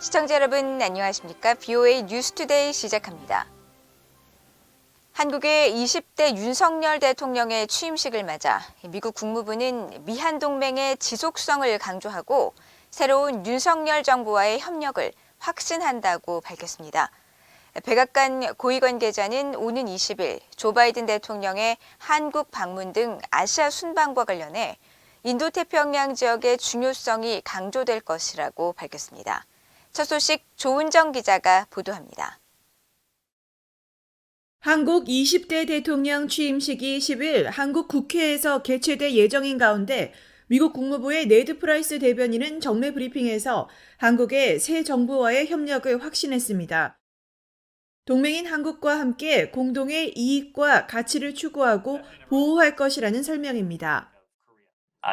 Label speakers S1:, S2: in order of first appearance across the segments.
S1: 시청자 여러분 안녕하십니까? BOA 뉴스투데이 시작합니다. 한국의 20대 윤석열 대통령의 취임식을 맞아 미국 국무부는 미한 동맹의 지속성을 강조하고 새로운 윤석열 정부와의 협력을 확신한다고 밝혔습니다. 백악관 고위 관계자는 오는 20일 조 바이든 대통령의 한국 방문 등 아시아 순방과 관련해 인도태평양 지역의 중요성이 강조될 것이라고 밝혔습니다. 첫 소식 조은정 기자가 보도합니다.
S2: 한국 20대 대통령 취임식이 10일 한국 국회에서 개최될 예정인 가운데 미국 국무부의 네드 프라이스 대변인은 정례 브리핑에서 한국의 새 정부와의 협력을 확신했습니다. 동맹인 한국과 함께 공동의 이익과 가치를 추구하고 보호할 것이라는 설명입니다.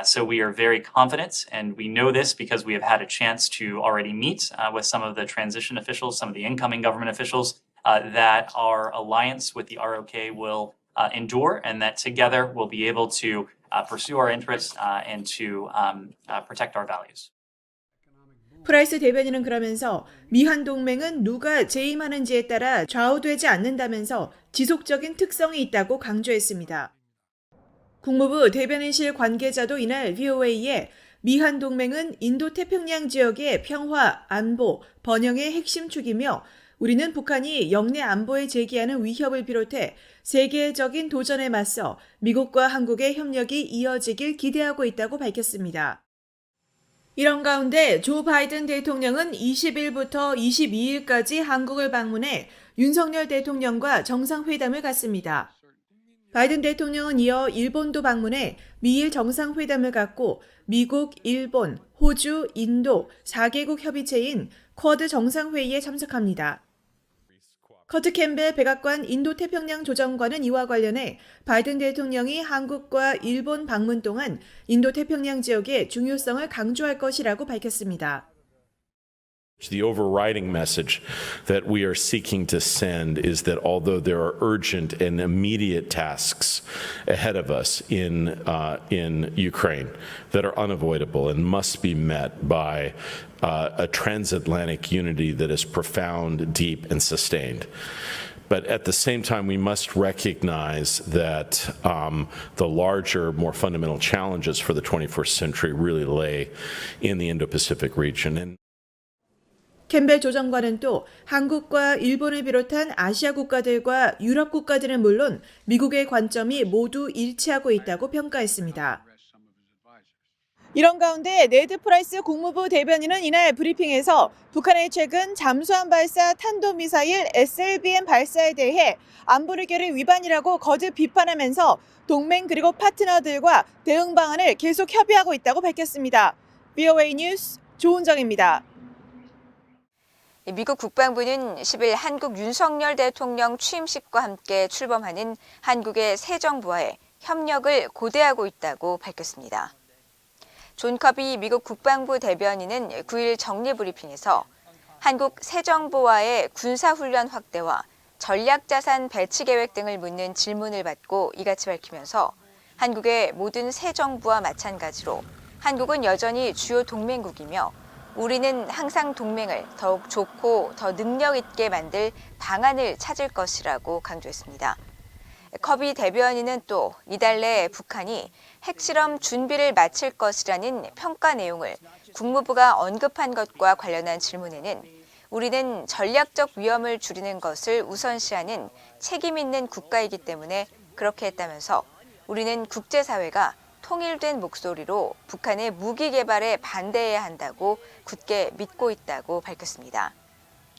S3: So we are very confident, and we know this because we have had a chance to already meet with some of the transition officials, some of the incoming government officials, that our alliance with the ROK will endure, and that together we'll be able to pursue our interests and to protect our values.
S2: 프라이스 대변인은 그러면서 미한 동맹은 누가 재임하는지에 따라 좌우되지 않는다면서 지속적인 특성이 있다고 강조했습니다. 국무부 대변인실 관계자도 이날 VOA에 미한 동맹은 인도태평양 지역의 평화, 안보, 번영의 핵심 축이며 우리는 북한이 영내 안보에 제기하는 위협을 비롯해 세계적인 도전에 맞서 미국과 한국의 협력이 이어지길 기대하고 있다고 밝혔습니다. 이런 가운데 조 바이든 대통령은 20일부터 22일까지 한국을 방문해 윤석열 대통령과 정상회담을 갖습니다. 바이든 대통령은 이어 일본도 방문해 미일 정상회담을 갖고 미국, 일본, 호주, 인도 4개국 협의체인 쿼드 정상회의에 참석합니다. 커트 캠벨 백악관 인도태평양 조정관은 이와 관련해 바이든 대통령이 한국과 일본 방문 동안 인도태평양 지역의 중요성을 강조할 것이라고 밝혔습니다.
S4: The overriding message that we are seeking to send is that although there are urgent and immediate tasks ahead of us in Ukraine that are unavoidable and must be met by a transatlantic unity that is profound, deep, and sustained. But at the same time, we must recognize that the larger, more fundamental challenges for the 21st century really lay in the Indo-Pacific region.
S2: 캠벨 조정관은 또 한국과 일본을 비롯한 아시아 국가들과 유럽 국가들은 물론 미국의 관점이 모두 일치하고 있다고 평가했습니다. 이런 가운데 네드 프라이스 국무부 대변인은 이날 브리핑에서 북한의 최근 잠수함 발사 탄도미사일 SLBM 발사에 대해 안보리결의 위반이라고 거듭 비판하면서 동맹 그리고 파트너들과 대응 방안을 계속 협의하고 있다고 밝혔습니다. BOA 뉴스 조은정입니다.
S1: 미국 국방부는 10일 한국 윤석열 대통령 취임식과 함께 출범하는 한국의 새 정부와의 협력을 고대하고 있다고 밝혔습니다. 존 커비 미국 국방부 대변인은 9일 정례 브리핑에서 한국 새 정부와의 군사훈련 확대와 전략자산 배치 계획 등을 묻는 질문을 받고 이같이 밝히면서 한국의 모든 새 정부와 마찬가지로 한국은 여전히 주요 동맹국이며 우리는 항상 동맹을 더욱 좋고 더 능력 있게 만들 방안을 찾을 것이라고 강조했습니다. 커비 대변인은 또 이달 내에 북한이 핵실험 준비를 마칠 것이라는 평가 내용을 국무부가 언급한 것과 관련한 질문에는 우리는 전략적 위험을 줄이는 것을 우선시하는 책임 있는 국가이기 때문에 그렇게 했다면서 우리는 국제사회가 통일된 목소리로 북한의 무기 개발에 반대해야 한다고 굳게 믿고 있다고 밝혔습니다.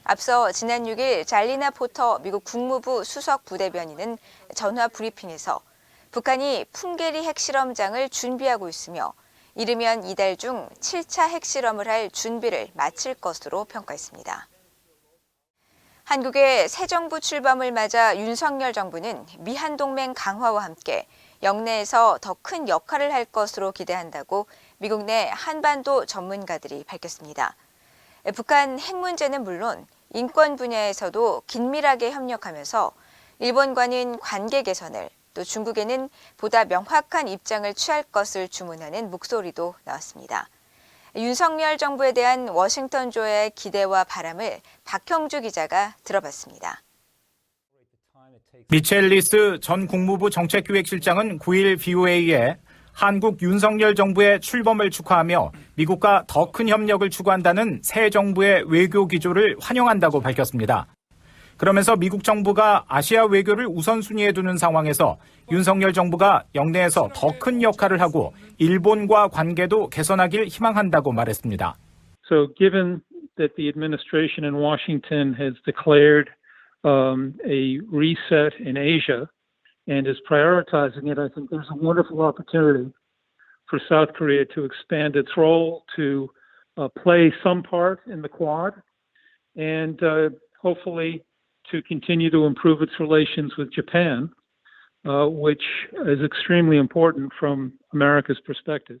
S1: 앞서 지난 6일 잘리나 포터 미국 국무부 수석 부대변인은 전화 브리핑에서 북한이 풍계리 핵실험장을 준비하고 있으며 이르면 이달 중 7차 핵실험을 할 준비를 마칠 것으로 평가했습니다. 한국의 새 정부 출범을 맞아 윤석열 정부는 미한 동맹 강화와 함께 영내에서 더 큰 역할을 할 것으로 기대한다고 미국 내 한반도 전문가들이 밝혔습니다. 북한 핵 문제는 물론 인권 분야에서도 긴밀하게 협력하면서 일본과는 관계 개선을 또 중국에는 보다 명확한 입장을 취할 것을 주문하는 목소리도 나왔습니다. 윤석열 정부에 대한 워싱턴주의 기대와 바람을 박형주 기자가 들어봤습니다.
S5: 미첼 리스 전 국무부 정책기획실장은 9일 VOA에 한국 윤석열 정부의 출범을 축하하며 미국과 더 큰 협력을 추구한다는 새 정부의 외교 기조를 환영한다고 밝혔습니다. 그러면서 미국 정부가 아시아 외교를 우선순위에 두는 상황에서 윤석열 정부가 영내에서 더 큰 역할을 하고 일본과 관계도 개선하길 희망한다고 말했습니다.
S6: So given that the administration in Washington has declared a reset in Asia and is prioritizing it, I think there's a wonderful opportunity for South Korea to expand its role, to play some part in the Quad, and hopefully to continue to improve its relations with Japan, which is extremely important from America's perspective.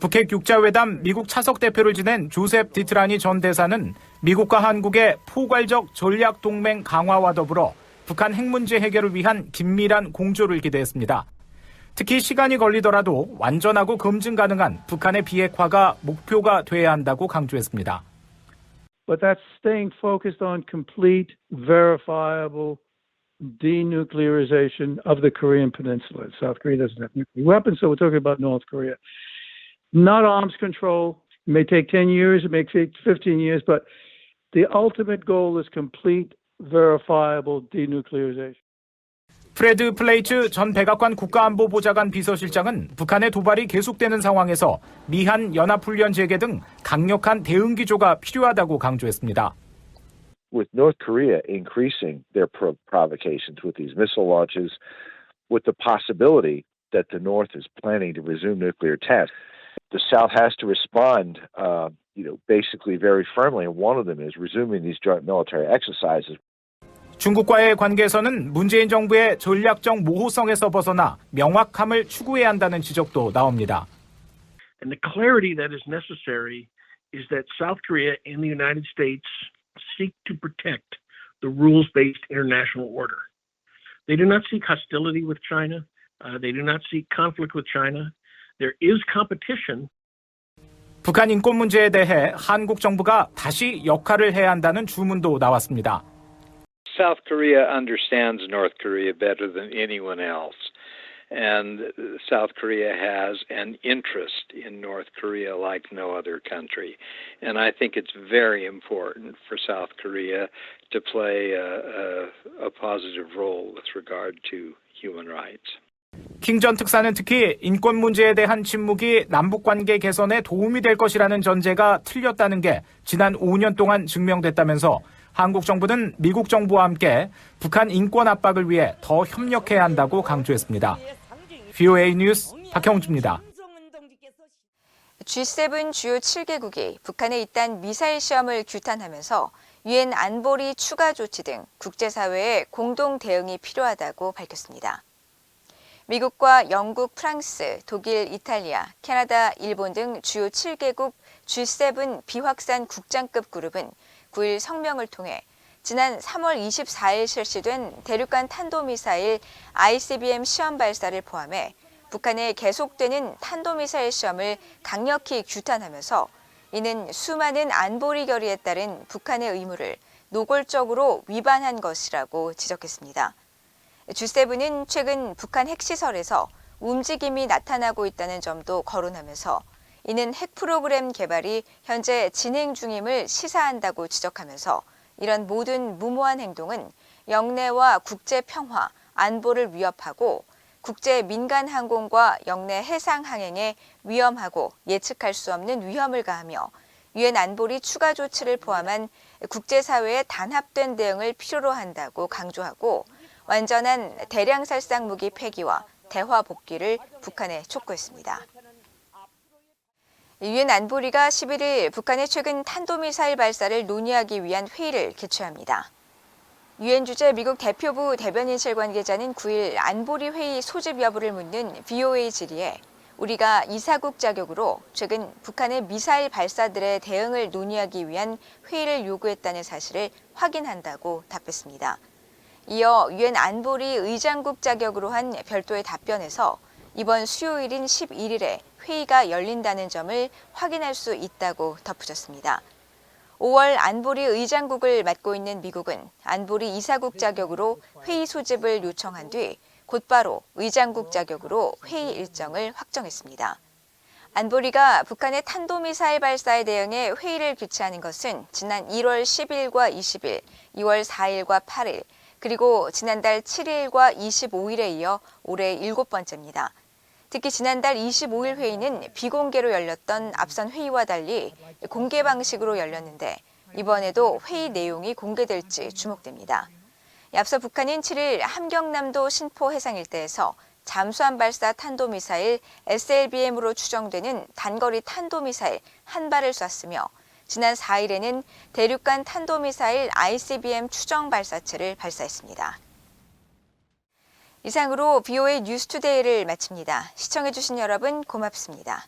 S5: 북핵 육자회담 미국 차석 대표를 지낸 조셉 디트라니 전 대사는 미국과 한국의 포괄적 전략 동맹 강화와 더불어 북한 핵 문제 해결을 위한 긴밀한 공조를 기대했습니다. 특히 시간이 걸리더라도 완전하고 검증 가능한 북한의 비핵화가 목표가 돼야 한다고 강조했습니다.
S6: But that's staying focused on complete, verifiable denuclearization of the Korean Peninsula. South Korea doesn't have nuclear weapons, so we're talking about North Korea. Not arms control. It may take 10 years, it may take 15 years, but the ultimate goal is complete, verifiable denuclearization.
S5: 프레드 플레이츠 전 백악관 국가안보보좌관 비서실장은 북한의 도발이 계속되는 상황에서 미한 연합훈련 재개 등 강력한 대응 기조가 필요하다고 강조했습니다.
S7: With North Korea increasing their provocations with these missile launches, with the possibility that the North is planning to resume nuclear tests, the South has to respond, basically very firmly, and one of them is resuming these joint military exercises.
S5: 중국과의 관계에서는 문재인 정부의 전략적 모호성에서 벗어나 명확함을 추구해야 한다는 지적도 나옵니다.
S8: And the clarity that is necessary is that South Korea and the United States seek to protect the rules-based international order. They do not seek hostility with China. They do not seek conflict with China. There is competition.
S5: 북한 인권 문제에 대해 한국 정부가 다시 역할을 해야 한다는 주문도 나왔습니다.
S9: South Korea understands North Korea better than anyone else, and South Korea has an interest in North Korea like no other country. And I think it's very important for South Korea to play a positive role with regard to human rights.
S5: 킹 전 특사는 특히 인권 문제에 대한 침묵이 남북관계 개선에 도움이 될 것이라는 전제가 틀렸다는 게 지난 5년 동안 증명됐다면서 한국 정부는 미국 정부와 함께 북한 인권 압박을 위해 더 협력해야 한다고 강조했습니다. VOA 뉴스 박형주입니다.
S1: G7 주요 7개국이 북한의 잇단 미사일 시험을 규탄하면서 유엔 안보리 추가 조치 등 국제사회의 공동 대응이 필요하다고 밝혔습니다. 미국과 영국, 프랑스, 독일, 이탈리아, 캐나다, 일본 등 주요 7개국 G7 비확산 국장급 그룹은 9일 성명을 통해 지난 3월 24일 실시된 대륙간 탄도미사일 ICBM 시험 발사를 포함해 북한의 계속되는 탄도미사일 시험을 강력히 규탄하면서 이는 수많은 안보리 결의에 따른 북한의 의무를 노골적으로 위반한 것이라고 지적했습니다. G7은 최근 북한 핵시설에서 움직임이 나타나고 있다는 점도 거론하면서 이는 핵 프로그램 개발이 현재 진행 중임을 시사한다고 지적하면서 이런 모든 무모한 행동은 영내와 국제 평화, 안보를 위협하고 국제 민간 항공과 영내 해상 항행에 위험하고 예측할 수 없는 위험을 가하며 유엔 안보리 추가 조치를 포함한 국제사회의 단합된 대응을 필요로 한다고 강조하고 완전한 대량 살상 무기 폐기와 대화 복귀를 북한에 촉구했습니다. 유엔 안보리가 11일 북한의 최근 탄도미사일 발사를 논의하기 위한 회의를 개최합니다. 유엔 주재 미국 대표부 대변인실 관계자는 9일 안보리 회의 소집 여부를 묻는 VOA 질의에 우리가 이사국 자격으로 최근 북한의 미사일 발사들의 대응을 논의하기 위한 회의를 요구했다는 사실을 확인한다고 답했습니다. 이어 유엔 안보리 의장국 자격으로 한 별도의 답변에서 이번 수요일인 11일에 회의가 열린다는 점을 확인할 수 있다고 덧붙였습니다. 5월 안보리 의장국을 맡고 있는 미국은 안보리 이사국 자격으로 회의 소집을 요청한 뒤 곧바로 의장국 자격으로 회의 일정을 확정했습니다. 안보리가 북한의 탄도미사일 발사에 대응해 회의를 개최하는 것은 지난 1월 10일과 20일, 2월 4일과 8일, 그리고 지난달 7일과 25일에 이어 올해 7번째입니다. 특히 지난달 25일 회의는 비공개로 열렸던 앞선 회의와 달리 공개 방식으로 열렸는데 이번에도 회의 내용이 공개될지 주목됩니다. 앞서 북한은 7일 함경남도 신포 해상 일대에서 잠수함 발사 탄도미사일 SLBM으로 추정되는 단거리 탄도미사일 한 발을 쐈으며 지난 4일에는 대륙간 탄도미사일 ICBM 추정 발사체를 발사했습니다. 이상으로 BOA 뉴스투데이를 마칩니다. 시청해주신 여러분 고맙습니다.